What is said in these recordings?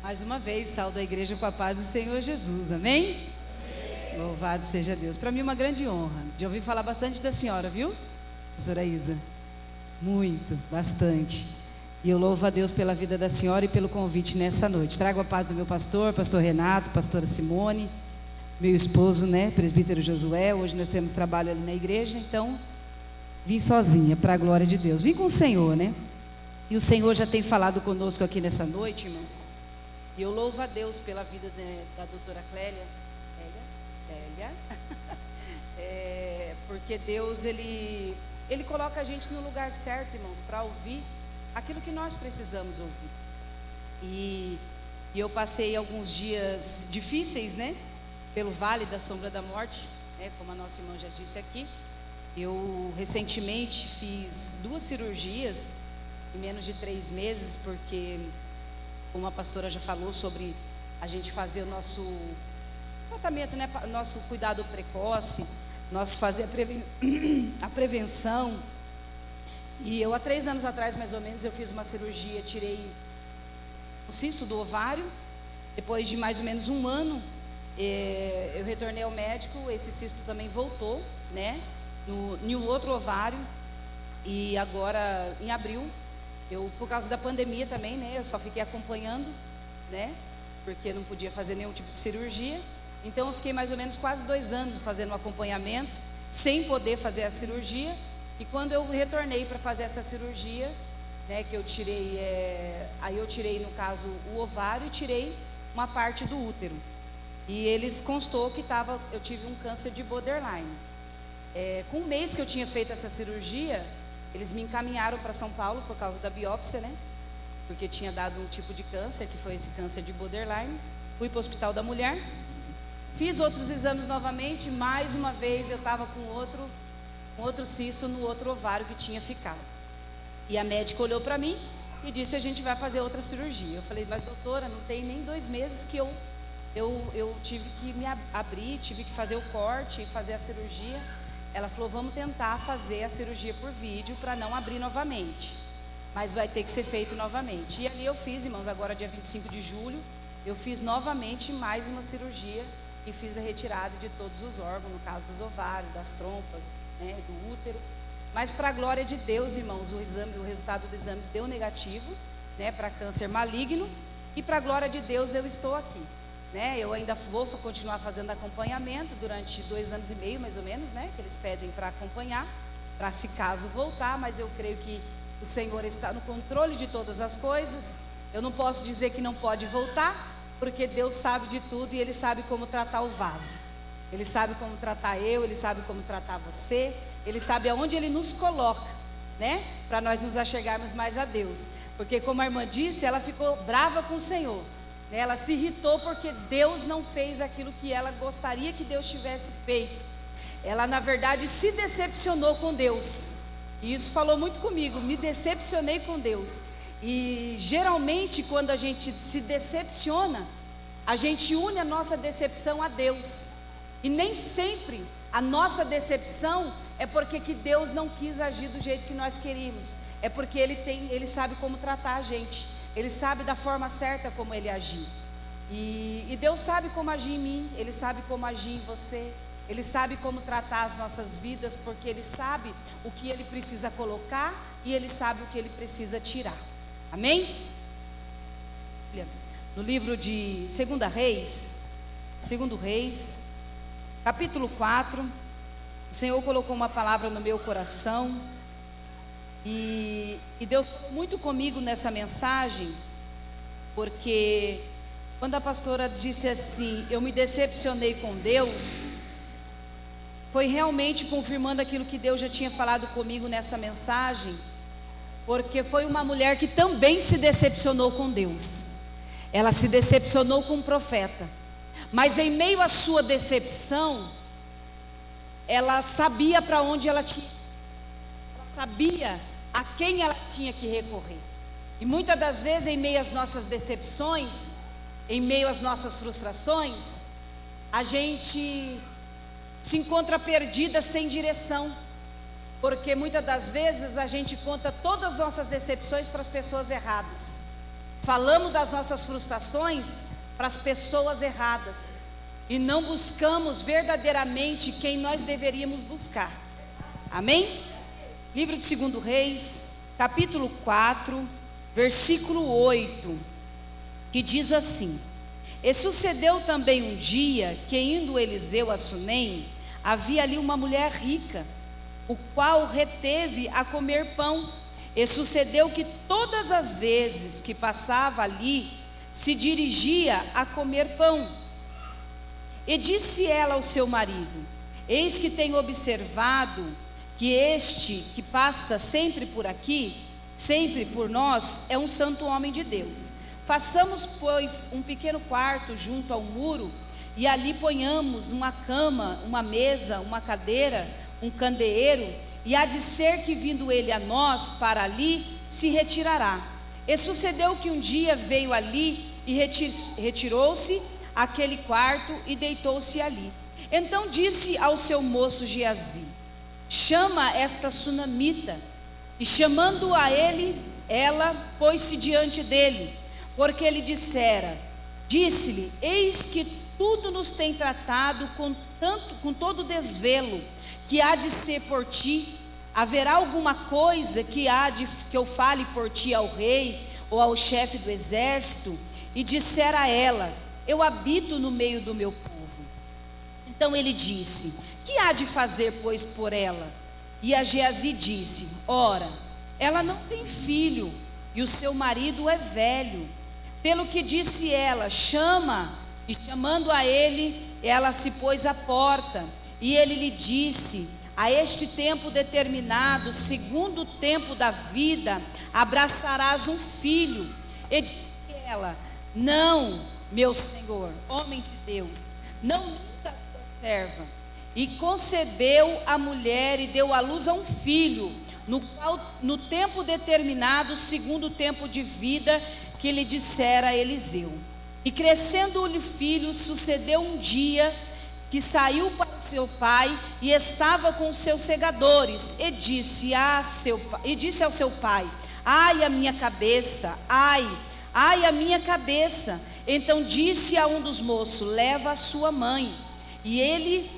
Mais uma vez, saúdo a igreja com a paz do Senhor Jesus, amém? Amém. Louvado seja Deus. Para mim é uma grande honra de ouvir falar bastante da senhora, viu, pastora Isa? Muito, bastante. E eu louvo a Deus pela vida da senhora e pelo convite nessa noite. Trago a paz do meu pastor Renato, pastora Simone, meu esposo, né, presbítero Josué. Hoje nós temos trabalho ali na igreja, então vim sozinha, para a glória de Deus. Vim com o Senhor, né? E o Senhor já tem falado conosco aqui nessa noite, irmãos. E eu louvo a Deus pela vida da doutora Clélia, porque Deus, Ele coloca a gente no lugar certo, irmãos, para ouvir aquilo que nós precisamos ouvir. E eu passei alguns dias difíceis, né, pelo vale da sombra da morte, né, como a nossa irmã já disse aqui. Eu recentemente fiz 2 cirurgias em menos de 3 meses, porque, como a pastora já falou, sobre a gente fazer o nosso tratamento, né, nosso cuidado precoce, nós fazer a prevenção. E eu, há 3 anos atrás, mais ou menos, eu fiz uma cirurgia, tirei o cisto do ovário. Depois de mais ou menos 1 ano, eu retornei ao médico, esse cisto também voltou, né, no outro ovário. E agora, em abril, por causa da pandemia também, né, eu só fiquei acompanhando, né, porque não podia fazer nenhum tipo de cirurgia. Então eu fiquei mais ou menos quase 2 anos fazendo um acompanhamento, sem poder fazer a cirurgia. E quando eu retornei para fazer essa cirurgia, né, que eu tirei, aí eu tirei, no caso, o ovário e tirei uma parte do útero. E eles constou que eu tive um câncer de borderline. Com 1 mês que eu tinha feito essa cirurgia, eles me encaminharam para São Paulo por causa da biópsia, né? Porque tinha dado um tipo de câncer, que foi esse câncer de borderline. Fui para o Hospital da Mulher, fiz outros exames novamente. Mais uma vez eu estava com outro cisto no outro ovário que tinha ficado. E a médica olhou para mim e disse: a gente vai fazer outra cirurgia. Eu falei: mas doutora, não tem nem 2 meses que eu tive que me abrir, tive que fazer o corte e fazer a cirurgia. Ela falou: vamos tentar fazer a cirurgia por vídeo para não abrir novamente, mas vai ter que ser feito novamente. E ali eu fiz, irmãos, agora dia 25 de julho, eu fiz novamente mais uma cirurgia e fiz a retirada de todos os órgãos, no caso dos ovários, das trompas, né, do útero. Mas para a glória de Deus, irmãos, o resultado do exame deu negativo, né, para câncer maligno. E para a glória de Deus eu estou aqui, né? Eu ainda vou continuar fazendo acompanhamento durante 2 anos e meio, mais ou menos, né, que eles pedem para acompanhar, para se caso voltar. Mas eu creio que o Senhor está no controle de todas as coisas. Eu não posso dizer que não pode voltar, porque Deus sabe de tudo e Ele sabe como tratar o vaso. Ele sabe como tratar Ele sabe como tratar você, Ele sabe aonde Ele nos coloca, né, para nós nos achegarmos mais a Deus. Porque, como a irmã disse, ela ficou brava com o Senhor, né? Ela se irritou porque Deus não fez aquilo que ela gostaria que Deus tivesse feito. Ela, na verdade, se decepcionou com Deus. E isso falou muito comigo, me decepcionei com Deus. E geralmente, quando a gente se decepciona, a gente une a nossa decepção a Deus. E nem sempre a nossa decepção é porque que Deus não quis agir do jeito que nós queríamos. É porque Ele sabe como tratar a gente. Ele sabe da forma certa como Ele agir. E Deus sabe como agir em mim, Ele sabe como agir em você. Ele sabe como tratar as nossas vidas, porque Ele sabe o que Ele precisa colocar e Ele sabe o que Ele precisa tirar. Amém? No livro de 2 Reis, capítulo 4, o Senhor colocou uma palavra no meu coração. E Deus falou muito comigo nessa mensagem, porque quando a pastora disse assim, eu me decepcionei com Deus, foi realmente confirmando aquilo que Deus já tinha falado comigo nessa mensagem, porque foi uma mulher que também se decepcionou com Deus. Ela se decepcionou com o profeta, mas em meio à sua decepção, ela sabia para onde ela tinha, ela sabia a quem ela tinha que recorrer. E muitas das vezes, em meio às nossas decepções, em meio às nossas frustrações, a gente se encontra perdida, sem direção, porque muitas das vezes a gente conta todas as nossas decepções para as pessoas erradas. falamos das nossas frustrações para as pessoas erradas e não buscamos verdadeiramente quem nós deveríamos buscar. Amém? Livro de 2 Reis, capítulo 4, versículo 8, que diz assim: E sucedeu também um dia que, indo Eliseu a Sunem, havia ali uma mulher rica, o qual reteve a comer pão. E sucedeu que todas as vezes que passava ali, se dirigia a comer pão. E disse ela ao seu marido: Eis que tenho observado que este que passa sempre por aqui, sempre por nós, é um santo homem de Deus. Façamos, pois, um pequeno quarto junto ao muro, e ali ponhamos uma cama, uma mesa, uma cadeira, um candeeiro, e há de ser que, vindo ele a nós para ali, se retirará. E sucedeu que um dia veio ali e retirou-se àquele quarto e deitou-se ali. Então disse ao seu moço Geazi: Chama esta sunamita. E chamando a ele, ela pôs-se diante dele, porque ele disse-lhe: Eis que tudo nos tem tratado com todo desvelo, que há de ser por ti. Haverá alguma coisa que eu fale por ti ao rei ou ao chefe do exército? E dissera a ela: Eu habito no meio do meu povo. Então ele disse: Que há de fazer, pois, por ela? E a Geazi disse: Ora, ela não tem filho, e o seu marido é velho. Pelo que disse ela: Chama. E chamando a ele, ela se pôs à porta. E ele lhe disse: A este tempo determinado, segundo o tempo da vida, abraçarás um filho. E disse ela: Não, meu senhor, homem de Deus, não minta a tua serva. E concebeu a mulher e deu à luz a um filho, no tempo determinado, segundo o tempo de vida que lhe dissera Eliseu. E crescendo-lhe o filho, sucedeu um dia que saiu para o seu pai e estava com os seus segadores, e disse ao seu pai: Ai, a minha cabeça, ai, a minha cabeça. Então disse a um dos moços: Leva a sua mãe. E ele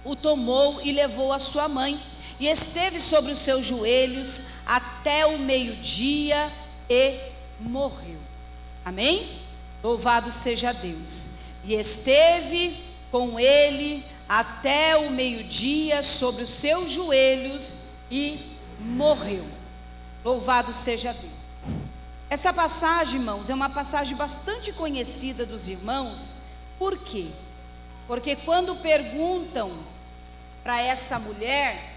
o tomou e levou a sua mãe, e esteve sobre os seus joelhos até o meio-dia e morreu. Amém? Louvado seja Deus. E esteve com ele até o meio-dia sobre os seus joelhos e morreu. Louvado seja Deus. Essa passagem, irmãos, é uma passagem bastante conhecida dos irmãos. Por quê? Porque quando perguntam para essa mulher,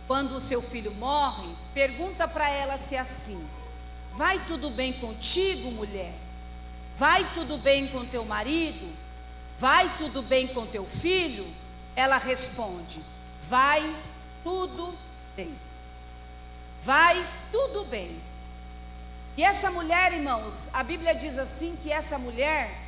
quando o seu filho morre, pergunta para ela se é assim: vai tudo bem contigo, mulher? Vai tudo bem com teu marido? Vai tudo bem com teu filho? Ela responde: vai tudo bem. Vai tudo bem. E essa mulher, irmãos, a Bíblia diz assim que essa mulher,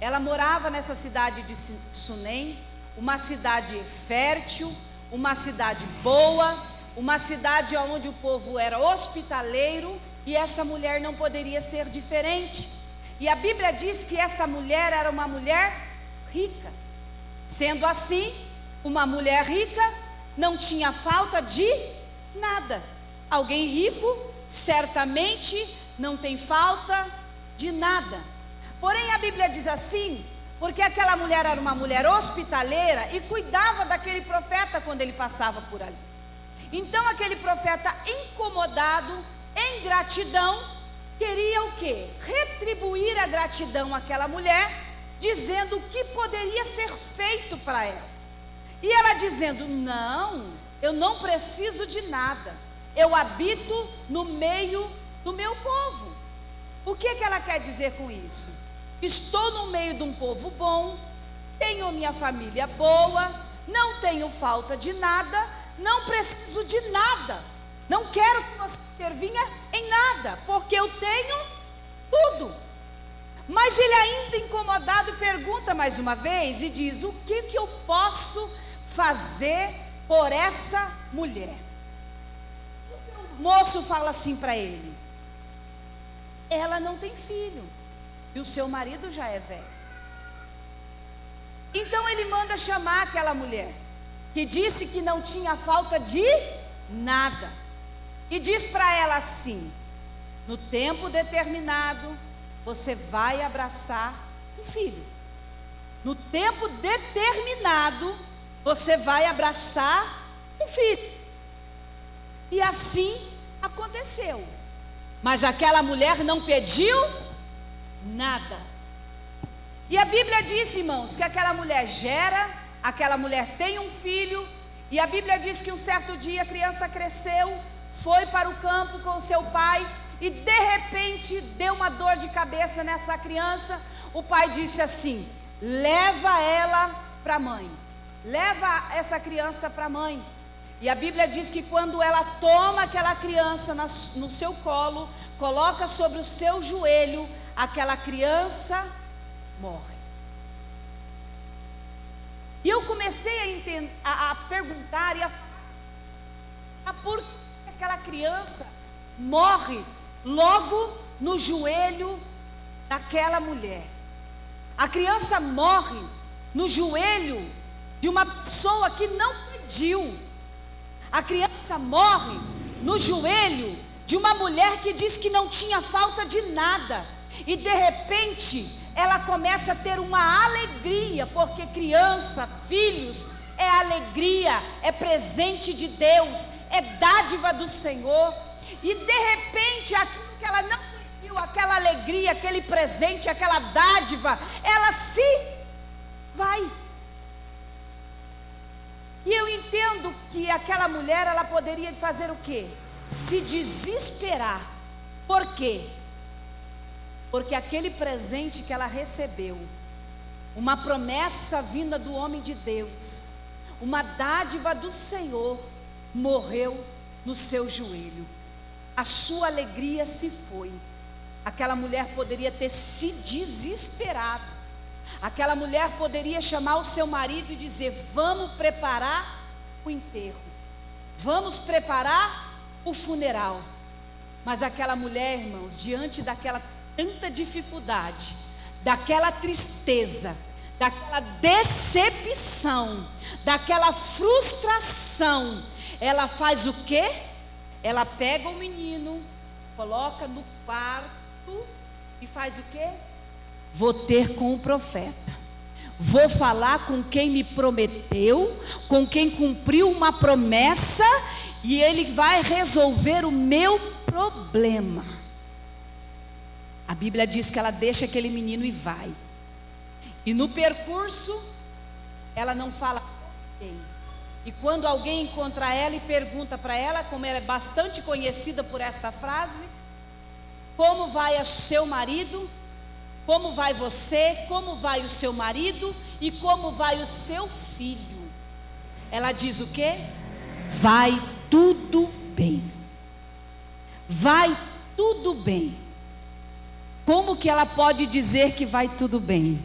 ela morava nessa cidade de Sunem, uma cidade fértil, uma cidade boa, uma cidade onde o povo era hospitaleiro, e essa mulher não poderia ser diferente. E a Bíblia diz que essa mulher era uma mulher rica. Sendo assim, uma mulher rica não tinha falta de nada. Alguém rico certamente não tem falta de nada. Porém a Bíblia diz assim, porque aquela mulher era uma mulher hospitaleira e cuidava daquele profeta quando ele passava por ali. Então aquele profeta, incomodado, em gratidão, queria o quê? Retribuir a gratidão àquela mulher, dizendo o que poderia ser feito para ela. E ela dizendo: não, eu não preciso de nada, eu habito no meio do meu povo. O que ela quer dizer com isso? Estou no meio de um povo bom, tenho minha família boa, não tenho falta de nada, não preciso de nada, não quero que você intervinha em nada, porque eu tenho tudo. Mas ele, ainda incomodado, pergunta mais uma vez e diz: o que eu posso fazer por essa mulher? O moço fala assim para ele: ela não tem filho, e o seu marido já é velho. Então ele manda chamar aquela mulher, que disse que não tinha falta de nada, e diz para ela assim: no tempo determinado, você vai abraçar um filho. No tempo determinado, você vai abraçar um filho. E assim aconteceu. Mas aquela mulher não pediu nada. E a Bíblia diz, irmãos, que aquela mulher gera, aquela mulher tem um filho. E a Bíblia diz que um certo dia a criança cresceu, foi para o campo com seu pai, e de repente deu uma dor de cabeça nessa criança. O pai disse assim: leva ela para a mãe, leva essa criança para a mãe. E a Bíblia diz que quando ela toma aquela criança no seu colo, coloca sobre o seu joelho, aquela criança morre. E eu comecei a perguntar e a por que aquela criança morre logo no joelho daquela mulher. A criança morre no joelho de uma pessoa que não pediu. A criança morre no joelho de uma mulher que diz que não tinha falta de nada. E de repente ela começa a ter uma alegria, porque criança, filhos, é alegria, é presente de Deus, é dádiva do Senhor. E de repente aquilo que ela não pediu, aquela alegria, aquele presente, aquela dádiva, ela se vai. E eu entendo que aquela mulher, ela poderia fazer o quê? Se desesperar. Por quê? Porque aquele presente que ela recebeu, uma promessa vinda do homem de Deus, uma dádiva do Senhor, morreu no seu joelho. A sua alegria se foi. Aquela mulher poderia ter se desesperado. Aquela mulher poderia chamar o seu marido e dizer: vamos preparar o enterro, vamos preparar o funeral. Mas aquela mulher, irmãos, diante daquela tanta dificuldade, daquela tristeza, daquela decepção, daquela frustração, ela faz o quê? Ela pega o menino, coloca no quarto e faz o quê? Vou ter com o profeta, vou falar com quem me prometeu, com quem cumpriu uma promessa, e ele vai resolver o meu problema. A Bíblia diz que ela deixa aquele menino e vai. E no percurso, ela não fala com ninguém. E quando alguém encontra ela e pergunta para ela, como ela é bastante conhecida por esta frase: como vai o seu marido? Como vai você? Como vai o seu marido? E como vai o seu filho? Ela diz o quê? Vai tudo bem. Vai tudo bem. Como que ela pode dizer que vai tudo bem?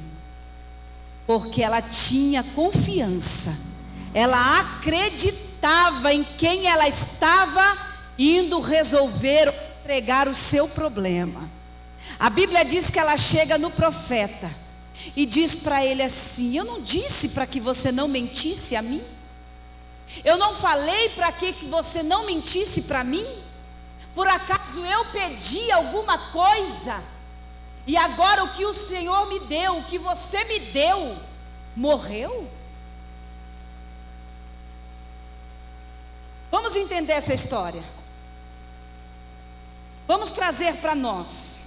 Porque ela tinha confiança. Ela acreditava em quem ela estava indo resolver, entregar o seu problema. A Bíblia diz que ela chega no profeta e diz para ele assim: eu não disse para que você não mentisse a mim? Eu não falei para que você não mentisse para mim? Por acaso eu pedi alguma coisa? E agora o que o Senhor me deu, o que você me deu, morreu? Vamos entender essa história. Vamos trazer para nós.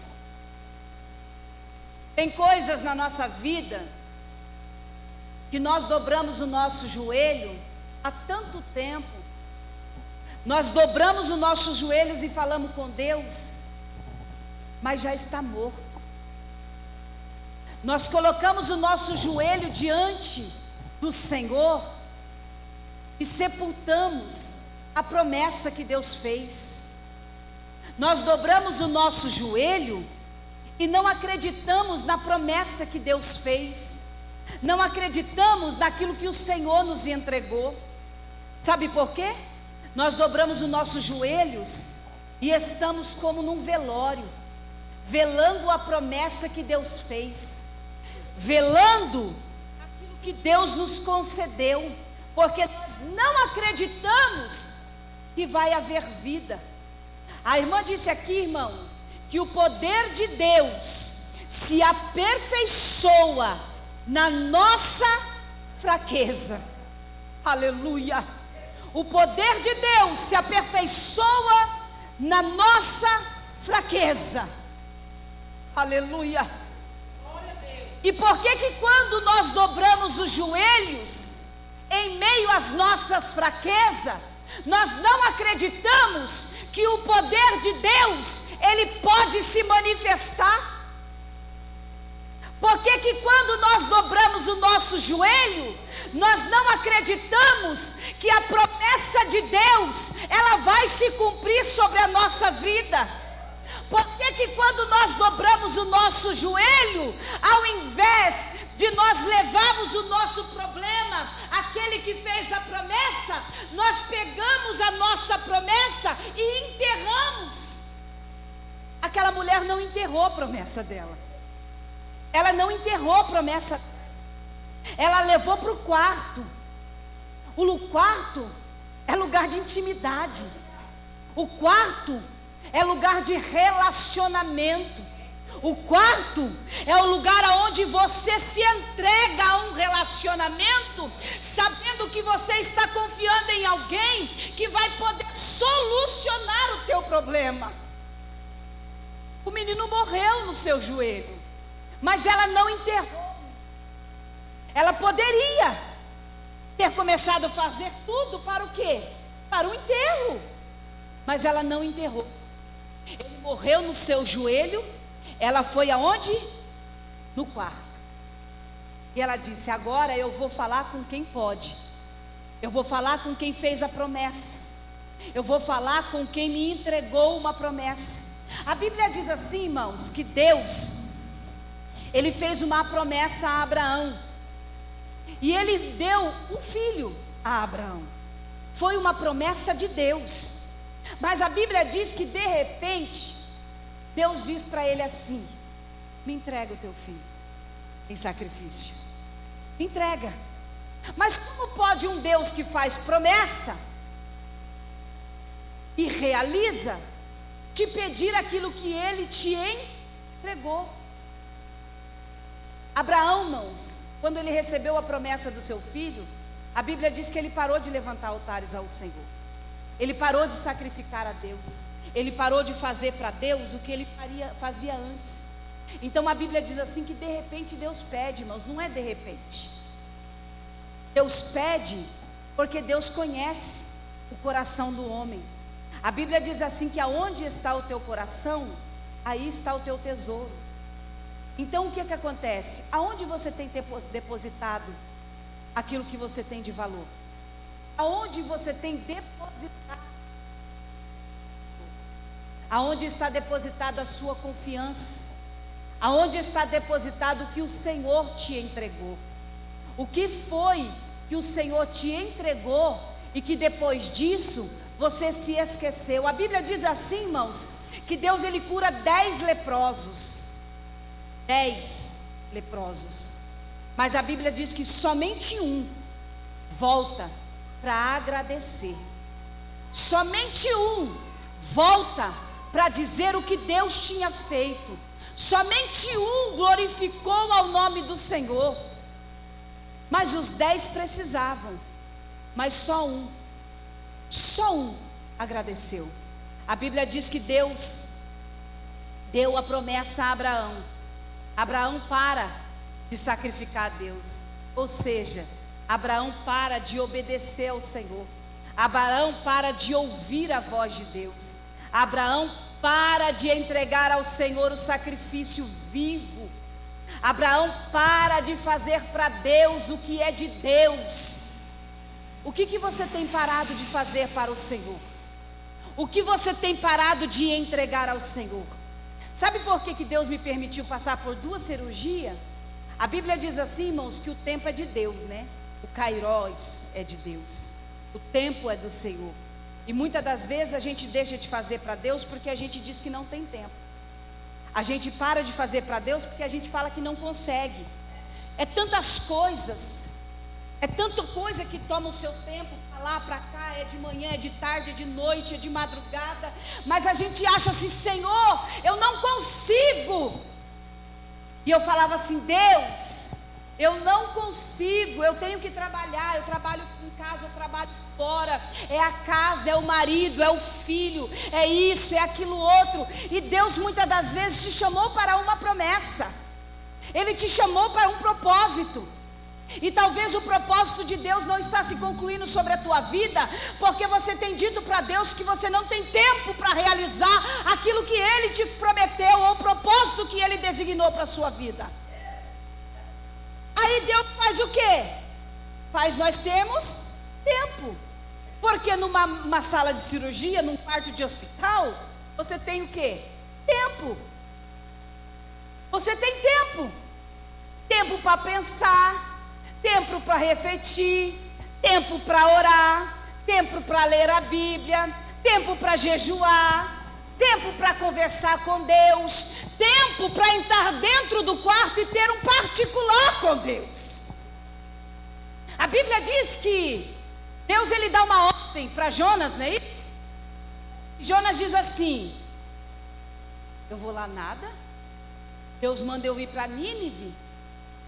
Tem coisas na nossa vida que nós dobramos o nosso joelho há tanto tempo. Nós dobramos os nossos joelhos e falamos com Deus, mas já está morto. Nós colocamos o nosso joelho diante do Senhor e sepultamos a promessa que Deus fez. Nós dobramos o nosso joelho e não acreditamos na promessa que Deus fez. Não acreditamos naquilo que o Senhor nos entregou. Sabe por quê? Nós dobramos os nossos joelhos e estamos como num velório, velando a promessa que Deus fez, velando aquilo que Deus nos concedeu, porque nós não acreditamos que vai haver vida. A irmã disse aqui, irmão, que o poder de Deus se aperfeiçoa na nossa fraqueza. Aleluia! O poder de Deus se aperfeiçoa na nossa fraqueza. Aleluia! E por que quando nós dobramos os joelhos, em meio às nossas fraquezas, nós não acreditamos que o poder de Deus, ele pode se manifestar? Por que quando nós dobramos o nosso joelho, nós não acreditamos que a promessa de Deus, ela vai se cumprir sobre a nossa vida? Por que quando nós dobramos o nosso joelho, ao invés de nós levarmos o nosso problema, aquele que fez a promessa, nós pegamos a nossa promessa e enterramos? Aquela mulher não enterrou a promessa dela. Ela não enterrou a promessa. Ela levou para o quarto. O quarto é lugar de intimidade. O quarto é lugar de relacionamento. O quarto é o lugar onde você se entrega a um relacionamento, sabendo que você está confiando em alguém que vai poder solucionar o teu problema. O menino morreu no seu joelho, mas ela não enterrou. Ela poderia ter começado a fazer tudo para o quê? Para o enterro. Mas ela não enterrou. Ele morreu no seu joelho. Ela foi aonde? No quarto. E ela disse: agora eu vou falar com quem pode. Eu vou falar com quem fez a promessa. Eu vou falar com quem me entregou uma promessa. A Bíblia diz assim, irmãos, que Deus, Ele fez uma promessa a Abraão, e Ele deu um filho a Abraão. Foi uma promessa de Deus. Mas a Bíblia diz que de repente Deus diz para ele assim: me entrega o teu filho em sacrifício. Me entrega. Mas como pode um Deus que faz promessa e realiza te pedir aquilo que Ele te entregou? Abraão, irmãos, quando ele recebeu a promessa do seu filho, a Bíblia diz que ele parou de levantar altares ao Senhor. Ele parou de sacrificar a Deus. Ele parou de fazer para Deus o que ele fazia antes. Então a Bíblia diz assim que de repente Deus pede, irmãos. Não é de repente. Deus pede porque Deus conhece o coração do homem. A Bíblia diz assim que aonde está o teu coração, aí está o teu tesouro. Então o que acontece? Aonde você tem depositado aquilo que você tem de valor? Aonde você tem depositado? Aonde está depositado a sua confiança? Aonde está depositado o que o Senhor te entregou? O que foi que o Senhor te entregou e que depois disso você se esqueceu? A Bíblia diz assim, irmãos, que Deus ele cura 10 leprosos. 10 leprosos. Mas a Bíblia diz que somente um volta para agradecer. Somente um volta para dizer o que Deus tinha feito. Somente um glorificou ao nome do Senhor. Mas os 10 precisavam. Mas só um agradeceu. A Bíblia diz que Deus deu a promessa a Abraão. Abraão para de sacrificar a Deus. Ou seja, Abraão para de obedecer ao Senhor. Abraão para de ouvir a voz de Deus. Abraão para de entregar ao Senhor o sacrifício vivo. Abraão para de fazer para Deus o que é de Deus. O que você tem parado de fazer para o Senhor? O que você tem parado de entregar ao Senhor? Sabe por que Deus me permitiu passar por 2 cirurgias? A Bíblia diz assim, irmãos, que o tempo é de Deus, né? O Kairos é de Deus. O tempo é do Senhor. E muitas das vezes a gente deixa de fazer para Deus porque a gente diz que não tem tempo. A gente para de fazer para Deus porque a gente fala que não consegue. É tantas coisas, é tanta coisa que toma o seu tempo, para lá, para cá, é de manhã, é de tarde, é de noite, é de madrugada, mas a gente acha assim: Senhor, eu não consigo. E eu falava assim: Deus, eu não consigo, eu tenho que trabalhar, eu trabalho em casa, eu trabalho fora, é a casa, é o marido, é o filho, é isso, é aquilo outro. E Deus muitas das vezes te chamou para uma promessa, Ele te chamou para um propósito. E talvez o propósito de Deus não está se concluindo sobre a tua vida, porque você tem dito para Deus que você não tem tempo para realizar aquilo que Ele te prometeu, ou o propósito que Ele designou para a sua vida. Aí Deus faz o quê? Faz nós termos tempo. Porque numa sala de cirurgia, num quarto de hospital, você tem o quê? Tempo. Você tem tempo. Tempo para pensar, tempo para refletir, tempo para orar, tempo para ler a Bíblia, tempo para jejuar, tempo para conversar com Deus, tempo para entrar dentro do quarto e ter um particular com Deus. A Bíblia diz que Deus, Ele dá uma ordem para Jonas, não é isso? Jonas diz assim: eu vou lá nada, Deus manda eu ir para Nínive,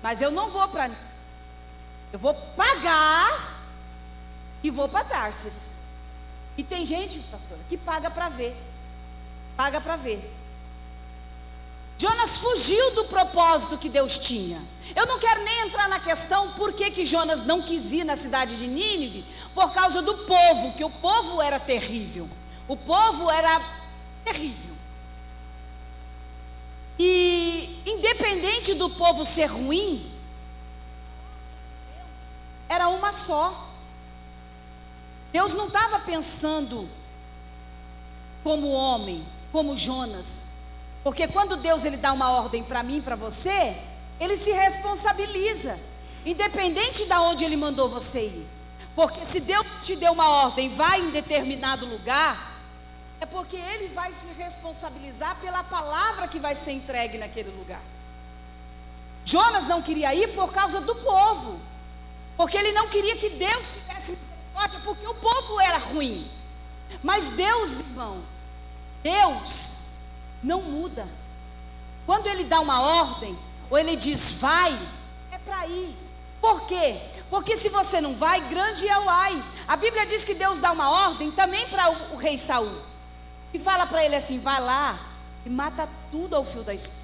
mas eu não vou para Nínive, eu vou pagar e vou para Tarsis. E tem gente, pastora, que paga para ver. Paga para ver. Jonas fugiu do propósito que Deus tinha. Eu não quero nem entrar na questão por que Jonas não quis ir na cidade de Nínive. Por causa do povo, que o povo era terrível. O povo era terrível. E independente do povo ser ruim, era uma só. Deus não estava pensando como homem, como Jonas. Porque quando Deus Ele dá uma ordem para mim e para você, Ele se responsabiliza, independente de onde Ele mandou você ir. Porque se Deus te deu uma ordem, vai em determinado lugar, é porque Ele vai se responsabilizar pela palavra que vai ser entregue naquele lugar. Jonas não queria ir por causa do povo, porque ele não queria que Deus tivesse misericórdia, porque o povo era ruim. Mas Deus, irmão, Deus não muda. Quando Ele dá uma ordem, ou Ele diz vai, é para ir. Por quê? Porque se você não vai, grande é o ai. A Bíblia diz que Deus dá uma ordem também para o rei Saul, e fala para ele assim: vai lá e mata tudo ao fio da espada,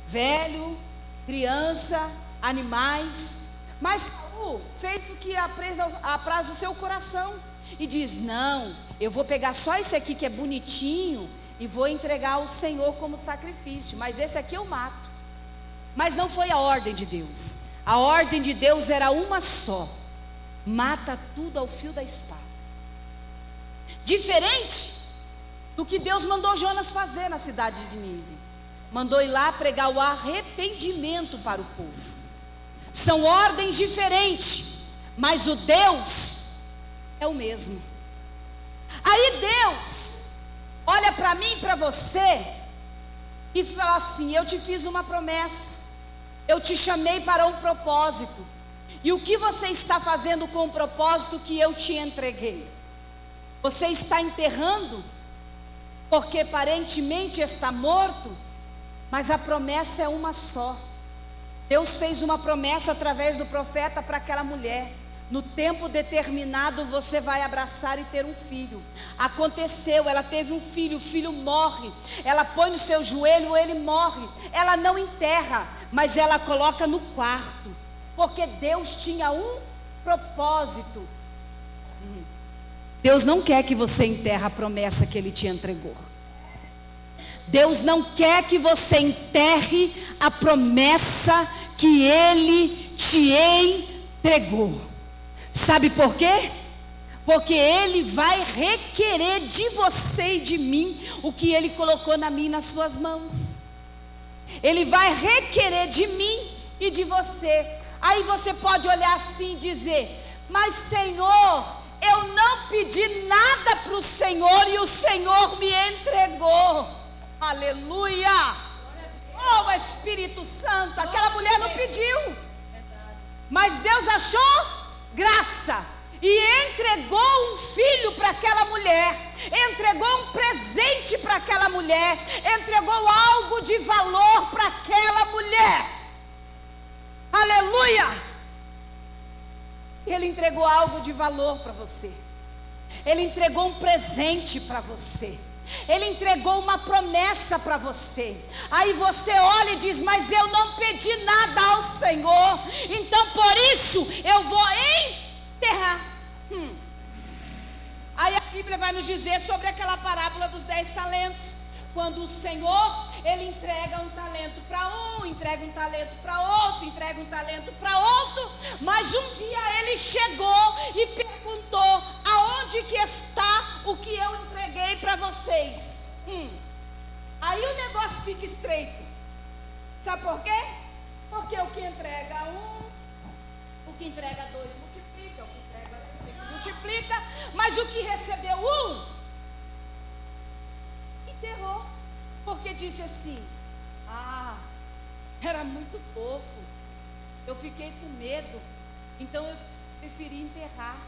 velho, criança, animais. Mas Saul fez o que apraz o seu coração, e diz: não, eu vou pegar só esse aqui que é bonitinho e vou entregar ao Senhor como sacrifício, mas esse aqui eu mato. Mas não foi a ordem de Deus. A ordem de Deus era uma só: mata tudo ao fio da espada. Diferente do que Deus mandou Jonas fazer na cidade de Nínive. Mandou ir lá pregar o arrependimento para o povo. São ordens diferentes, mas o Deus é o mesmo. Aí Deus olha para mim e para você e fala assim: eu te fiz uma promessa, eu te chamei para um propósito, e o que você está fazendo com o propósito que eu te entreguei? Você está enterrando porque aparentemente está morto, mas a promessa é uma só. Deus fez uma promessa através do profeta para aquela mulher: no tempo determinado você vai abraçar e ter um filho. Aconteceu, ela teve um filho, o filho morre, ela põe no seu joelho, ele morre. Ela não enterra, mas ela coloca no quarto, porque Deus tinha um propósito. Deus não quer que você enterre a promessa que Ele te entregou. Deus não quer que você enterre a promessa que Ele te entregou. Sabe por quê? Porque Ele vai requerer de você e de mim o que Ele colocou na minha e nas suas mãos. Ele vai requerer de mim e de você. Aí você pode olhar assim e dizer: mas Senhor, eu não pedi nada para o Senhor e o Senhor me entregou. Aleluia! Oh, Espírito Santo, aquela mulher não pediu, mas Deus achou graça e entregou um filho para aquela mulher, entregou um presente para aquela mulher, entregou algo de valor para aquela mulher. Aleluia! Ele entregou algo de valor para você. Ele entregou um presente para você. Ele entregou uma promessa para você. Aí você olha e diz: mas eu não pedi nada ao Senhor, então por isso eu vou enterrar. Aí a Bíblia vai nos dizer sobre aquela parábola dos 10 talentos. Quando o Senhor, Ele entrega um talento para um, entrega um talento para outro, entrega um talento para outro. Mas um dia Ele chegou e perguntou: aonde que está o que eu entreguei para vocês? Aí o negócio fica estreito. Sabe por quê? Porque o que entrega um, o que entrega dois multiplica, o que entrega cinco multiplica. Mas o que recebeu um, enterrou, porque disse assim: era muito pouco, eu fiquei com medo, então eu preferi enterrar.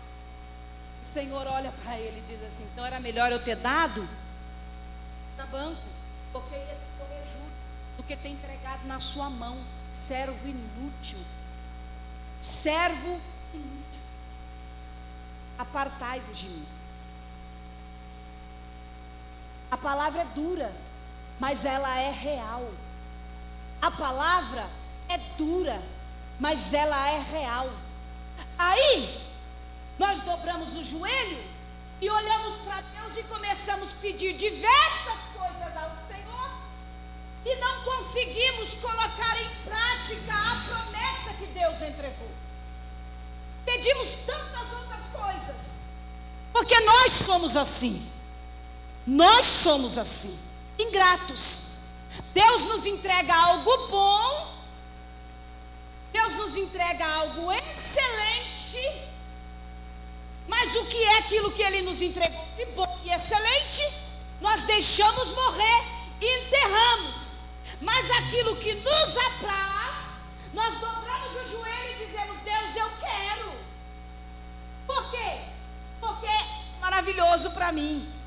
O Senhor olha para ele e diz assim: então era melhor eu ter dado para banco, porque ia correr juros, do que ter entregado na sua mão. Servo inútil, servo inútil, apartai-vos de mim. A palavra é dura, mas ela é real. A palavra é dura, mas ela é real. Aí, nós dobramos o joelho e olhamos para Deus e começamos a pedir diversas coisas ao Senhor e não conseguimos colocar em prática a promessa que Deus entregou. Pedimos tantas outras coisas, porque nós somos assim. Nós somos assim, ingratos. Deus nos entrega algo bom, Deus nos entrega algo excelente, mas o que é aquilo que Ele nos entregou de bom e excelente, nós deixamos morrer e enterramos. Mas aquilo que nos apraz, nós dobramos o joelho e dizemos: Deus, eu quero. Por quê? Porque é maravilhoso para mim.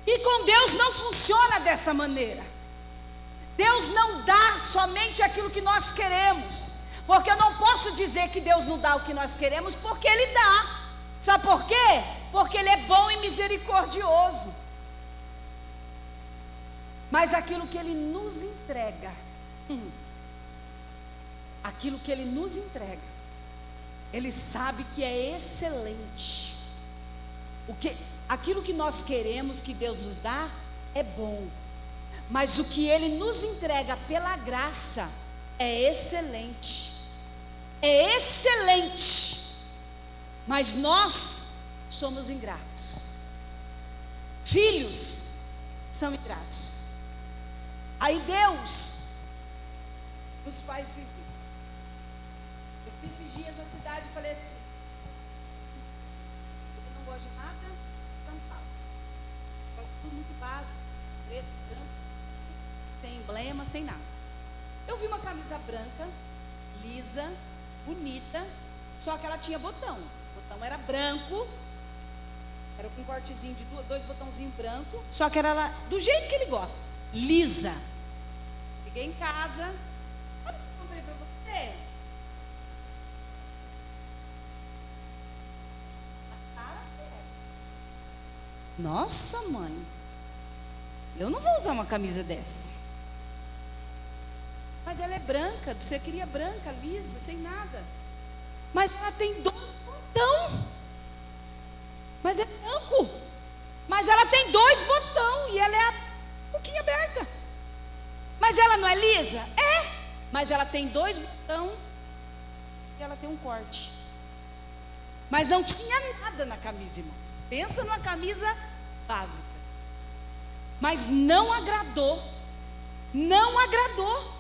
E com Deus não funciona dessa maneira. Deus não dá somente aquilo que nós queremos, porque eu não posso dizer que Deus não dá o que nós queremos, porque Ele dá. Sabe por quê? Porque Ele é bom e misericordioso. Mas aquilo que Ele nos entrega, aquilo que Ele nos entrega, Ele sabe que é excelente. Aquilo que nós queremos que Deus nos dá é bom, mas o que Ele nos entrega pela graça é excelente. É excelente. Mas nós somos ingratos. Filhos são ingratos. Aí Deus nos faz viver. Eu fui esses dias na cidade e falei assim: eu não gosto de nada estampado. Tudo muito básico, preto, branco, sem emblema, sem nada. Eu vi uma camisa branca, lisa, bonita, só que ela tinha botão. O botão era branco, era com um cortezinho de dois botãozinhos brancos, só que era lá, do jeito que ele gosta, lisa. Cheguei em casa, olha o que eu comprei para você. Nossa, mãe, eu não vou usar uma camisa dessa. Mas ela é branca, você queria branca, lisa, sem nada. Mas ela tem dois botões. Mas é branco. Mas ela tem dois botões e ela é um pouquinho aberta. Mas ela não é lisa? É. Mas ela tem dois botões e ela tem um corte. Mas não tinha nada na camisa, irmãos. Pensa numa camisa básica. Mas não agradou. Não agradou.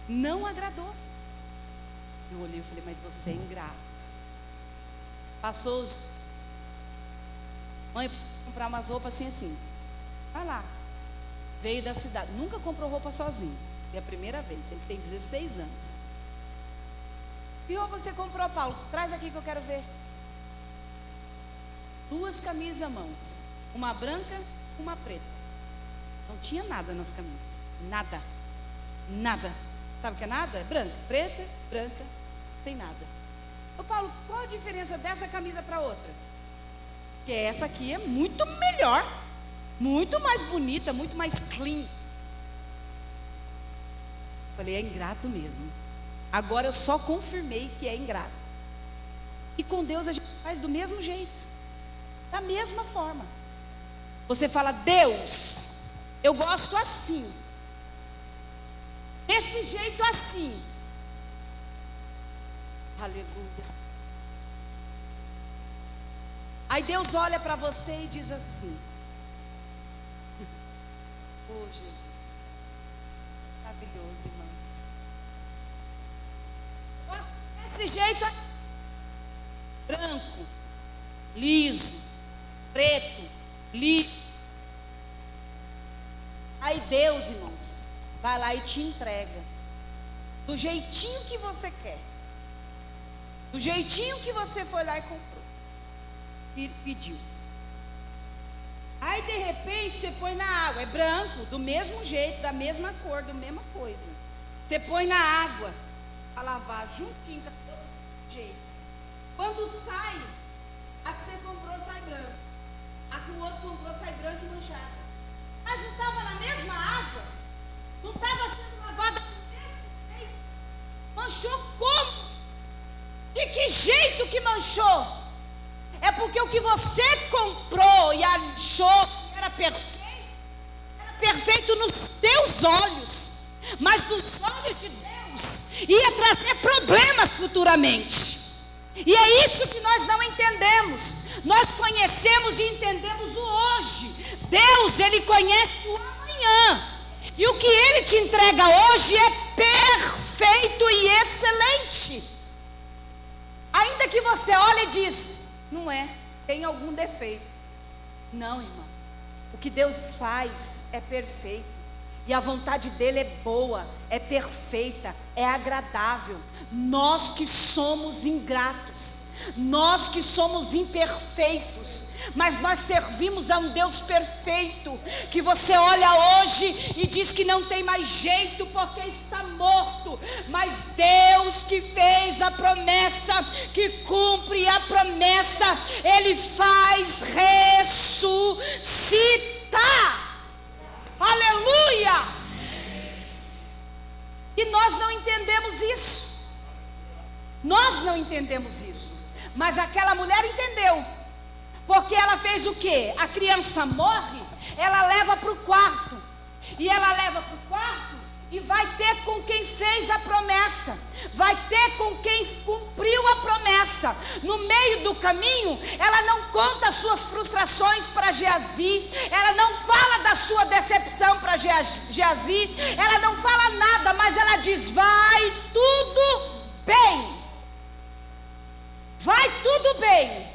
Não agradou. Eu olhei e falei, mas você é ingrato. Passou os... Mãe, comprar umas roupas assim. Vai lá. Veio da cidade. Nunca comprou roupa sozinho. É a primeira vez. Ele tem 16 anos. Que roupa que você comprou, Paulo? Traz aqui que eu quero ver. 2 camisas, mãos. Uma branca, uma preta. Não tinha nada nas camisas. Nada. Nada. Sabe o que é nada? É branca, preta, branca, sem nada. Ô Paulo, qual a diferença dessa camisa para outra? Porque essa aqui é muito melhor. Muito mais bonita, muito mais clean. Falei, é ingrato mesmo. Agora eu só confirmei que é ingrato. E com Deus a gente faz do mesmo jeito. Da mesma forma. Você fala, Deus, eu gosto assim. Desse jeito assim. Aleluia. Aí Deus olha para você e diz assim: oh Jesus, maravilhoso, irmãos. Desse jeito aqui. Branco, liso, preto, liso. Aí Deus, irmãos, vai lá e te entrega do jeitinho que você quer, do jeitinho que você foi lá e comprou e pediu. Aí de repente você põe na água, é branco, do mesmo jeito, da mesma cor, da mesma coisa. Você põe na água para lavar juntinho, do mesmo jeito. Quando sai, a que você comprou sai branco, a que o outro comprou sai branco e manchada. Mas não estava na mesma água, não estava sendo lavada do mesmo jeito. Manchou como? De que jeito que manchou? É porque o que você comprou e achou que era perfeito nos teus olhos, mas nos olhos de Deus ia trazer problemas futuramente. E é isso que nós não entendemos. Nós conhecemos e entendemos o hoje. Deus, Ele conhece o amanhã. E o que Ele te entrega hoje é perfeito e excelente. Ainda que você olhe e diz, não é, tem algum defeito. Não, irmão. O que Deus faz é perfeito. E a vontade dele é boa, é perfeita, é agradável. Nós que somos ingratos, nós que somos imperfeitos, mas nós servimos a um Deus perfeito, que você olha hoje e diz que não tem mais jeito porque está morto, mas Deus que fez a promessa, que cumpre a promessa, Ele faz ressuscitar. Aleluia! E nós não entendemos isso. Nós não entendemos isso. Mas aquela mulher entendeu. Porque ela fez o quê? A criança morre, ela leva para o quarto. E ela leva para o quarto e vai ter com quem fez a promessa. Vai ter com quem cumpriu a promessa. No meio do caminho, ela não conta as suas frustrações para Geazi. Ela não fala da sua decepção para Geazi. Ela não fala nada, mas ela diz, vai tudo bem. Vai tudo bem.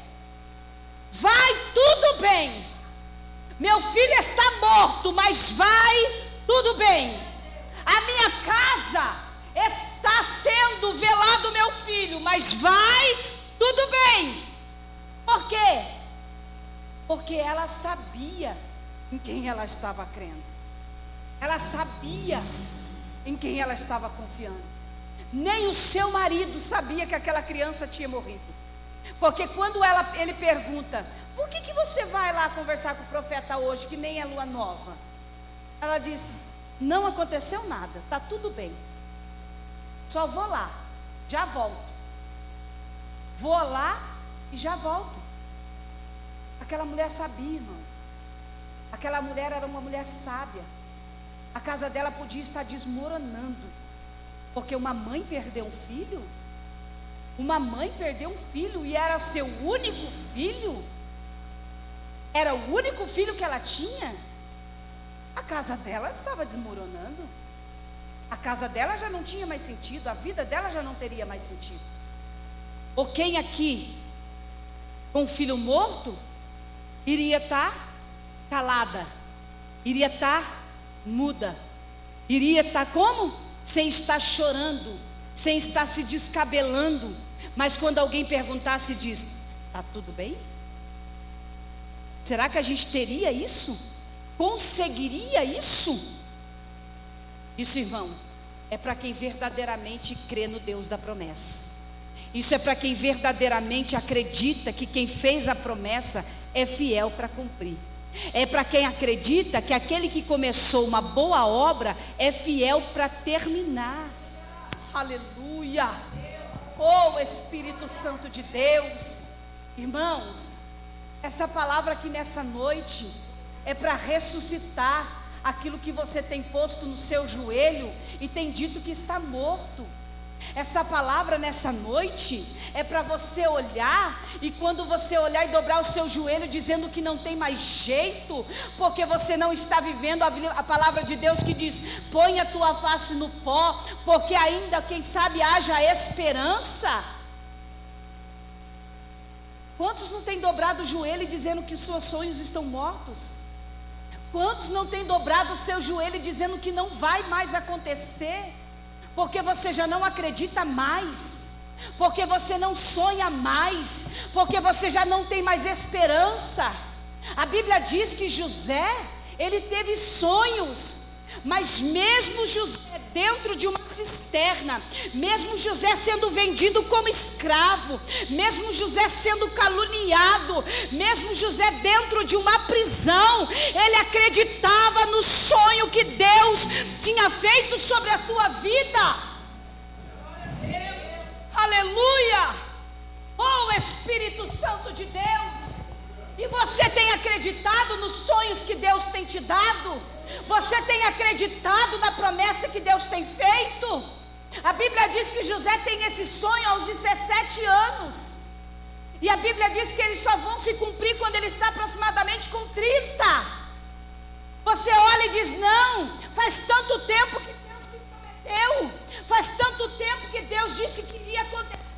Vai tudo bem. Meu filho está morto, mas vai tudo bem. A minha casa está sendo velado meu filho, mas vai tudo bem. Por quê? Porque ela sabia em quem ela estava crendo. Ela sabia em quem ela estava confiando. Nem o seu marido sabia que aquela criança tinha morrido. Porque quando ele pergunta, por que você vai lá conversar com o profeta hoje, que nem é lua nova? Ela disse, não aconteceu nada, está tudo bem. Só vou lá, já volto. Vou lá e já volto. Aquela mulher sabia, irmão. Aquela mulher era uma mulher sábia. A casa dela podia estar desmoronando, porque uma mãe perdeu um filho. Uma mãe perdeu um filho e era seu único filho. Era o único filho que ela tinha. A casa dela estava desmoronando. A casa dela já não tinha mais sentido, a vida dela já não teria mais sentido. Ou quem aqui, com o filho morto, iria estar calada, iria estar muda, iria estar como? Sem estar chorando, sem estar se descabelando. Mas quando alguém perguntasse, diz: está tudo bem? Será que a gente teria isso? Conseguiria isso? Isso, irmão, é para quem verdadeiramente crê no Deus da promessa. Isso é para quem verdadeiramente acredita que quem fez a promessa é fiel para cumprir. É para quem acredita que aquele que começou uma boa obra é fiel para terminar. Aleluia! Oh, Espírito Santo de Deus. Irmãos, essa palavra aqui nessa noite é para ressuscitar aquilo que você tem posto no seu joelho e tem dito que está morto. Essa palavra nessa noite é para você olhar, e quando você olhar e dobrar o seu joelho dizendo que não tem mais jeito, porque você não está vivendo a palavra de Deus que diz: põe a tua face no pó, porque ainda, quem sabe, haja esperança. Quantos não têm dobrado o joelho dizendo que seus sonhos estão mortos? Quantos não têm dobrado o seu joelho dizendo que não vai mais acontecer? Porque você já não acredita mais, porque você não sonha mais, porque você já não tem mais esperança. A Bíblia diz que José, ele teve sonhos, mas mesmo José dentro de uma cisterna, mesmo José sendo vendido como escravo, mesmo José sendo caluniado, mesmo José dentro de uma prisão, ele acreditava no sonho que Deus tinha feito sobre a tua vida. Aleluia! Oh, Espírito Santo de Deus! E você tem acreditado nos sonhos que Deus tem te dado? Você tem acreditado na promessa que Deus tem feito? A Bíblia diz que José tem esse sonho aos 17 anos. E a Bíblia diz que eles só vão se cumprir quando ele está aproximadamente com 30. Você olha e diz: não, faz tanto tempo que Deus me prometeu, faz tanto tempo que Deus disse que iria acontecer.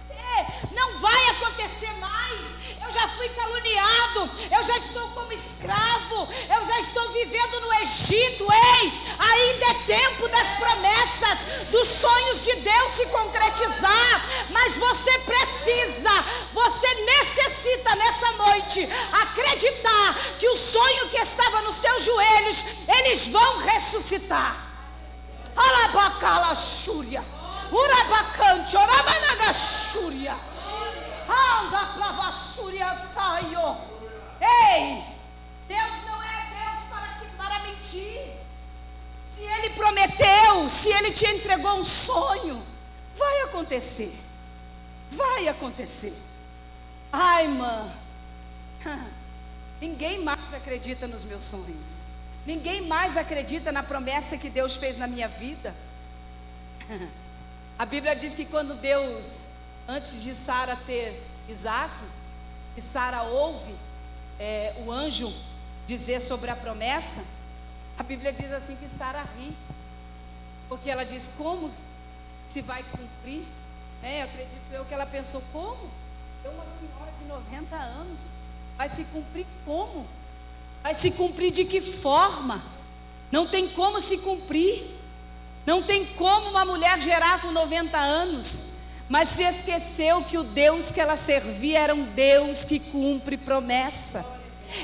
Não vai acontecer mais. Eu já fui caluniado, eu já estou como escravo, eu já estou vivendo no Egito. Ei, ainda é tempo das promessas, dos sonhos de Deus se concretizar. Mas você necessita nessa noite acreditar que o sonho que estava nos seus joelhos, eles vão ressuscitar. Alabacala Xúria, Urabacante, Orabanagachúria, anda plavassúria saio. Ei, Deus não é Deus para mentir. Se Ele prometeu, se Ele te entregou um sonho, vai acontecer. Vai acontecer. Ai, irmã, ninguém mais acredita nos meus sonhos. Ninguém mais acredita na promessa que Deus fez na minha vida. A Bíblia diz que quando Deus, antes de Sara ter Isaac, e Sara ouve o anjo dizer sobre a promessa, a Bíblia diz assim que Sara ri, porque ela diz: como se vai cumprir? Eu acredito eu que ela pensou: como? Eu, uma senhora de 90 anos, vai se cumprir como? Vai se cumprir de que forma? Não tem como se cumprir. Não tem como uma mulher gerar com 90 anos. Mas se esqueceu que o Deus que ela servia era um Deus que cumpre promessa.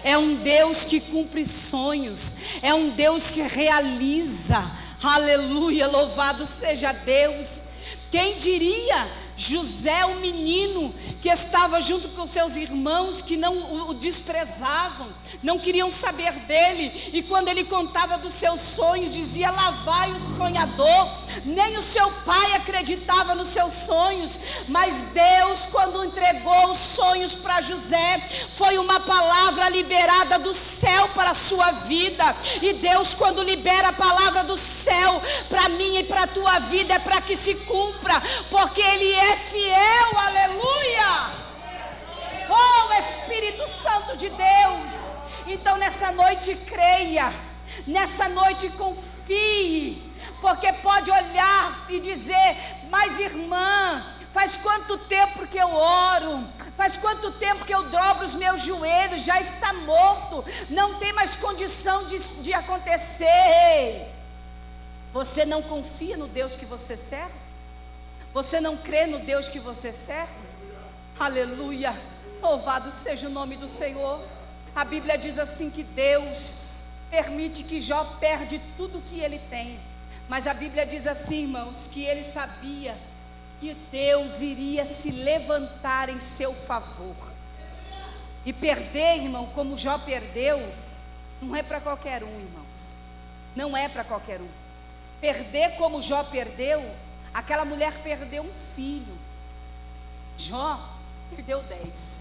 É um Deus que cumpre sonhos. É um Deus que realiza. Aleluia, louvado seja Deus. Quem diria José, o menino que estava junto com seus irmãos, que não o desprezavam, não queriam saber dele, e quando ele contava dos seus sonhos, dizia: lá vai o sonhador. Nem o seu pai acreditava nos seus sonhos, mas Deus, quando entregou os sonhos para José, foi uma palavra liberada do céu para a sua vida. E Deus, quando libera a palavra do céu para mim e para a tua vida, é para que se cumpra, porque Ele é fiel. Aleluia! Oh, Espírito Santo de Deus! Então nessa noite creia, nessa noite confie, porque pode olhar e dizer: mas irmã, faz quanto tempo que eu oro, faz quanto tempo que eu dobro os meus joelhos, já está morto, não tem mais condição de acontecer. Você não confia no Deus que você serve? Você não crê no Deus que você serve? Aleluia, louvado seja o nome do Senhor. A Bíblia diz assim que Deus permite que Jó perde tudo que ele tem, mas a Bíblia diz assim, irmãos, que ele sabia que Deus iria se levantar em seu favor. E perder, irmão, como Jó perdeu, não é para qualquer um, irmãos. Não é para qualquer um. Perder como Jó perdeu, aquela mulher perdeu um filho. Jó perdeu 10.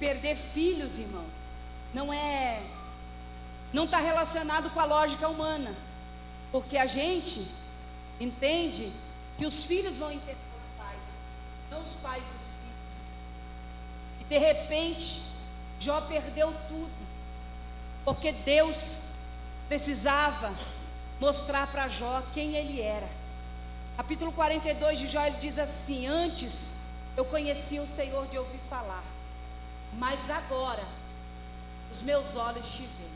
Perder filhos, irmão, não está relacionado com a lógica humana, porque a gente entende que os filhos vão entender os pais, não os pais dos filhos. E de repente Jó perdeu tudo, porque Deus precisava mostrar para Jó quem ele era. Capítulo 42 de Jó, ele diz assim: antes eu conhecia o Senhor de ouvir falar, mas agora os meus olhos te veem.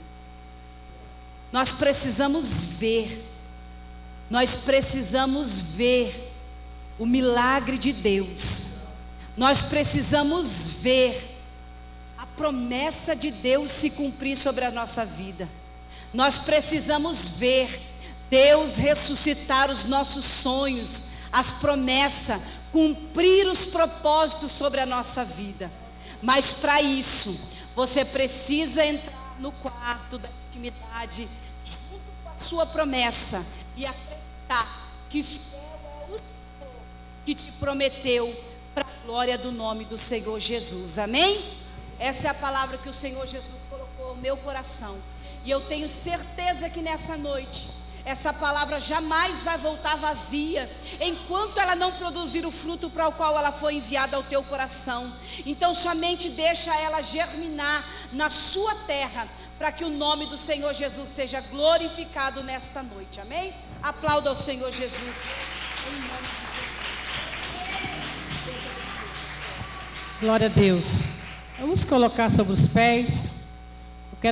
Nós precisamos ver o milagre de Deus. Nós precisamos ver a promessa de Deus se cumprir sobre a nossa vida. Nós precisamos ver Deus ressuscitar os nossos sonhos, as promessas, cumprir os propósitos sobre a nossa vida. Mas para isso, você precisa entrar no quarto da intimidade, junto com a sua promessa, e acreditar que fiel é o Senhor que te prometeu, para a glória do nome do Senhor Jesus. Amém? Essa é a palavra que o Senhor Jesus colocou no meu coração, e eu tenho certeza que nessa noite essa palavra jamais vai voltar vazia, enquanto ela não produzir o fruto para o qual ela foi enviada ao teu coração. Então somente deixa ela germinar na sua terra, para que o nome do Senhor Jesus seja glorificado nesta noite. Amém? Aplauda ao Senhor Jesus, em nome de Jesus. Glória a Deus. Vamos colocar sobre os pés.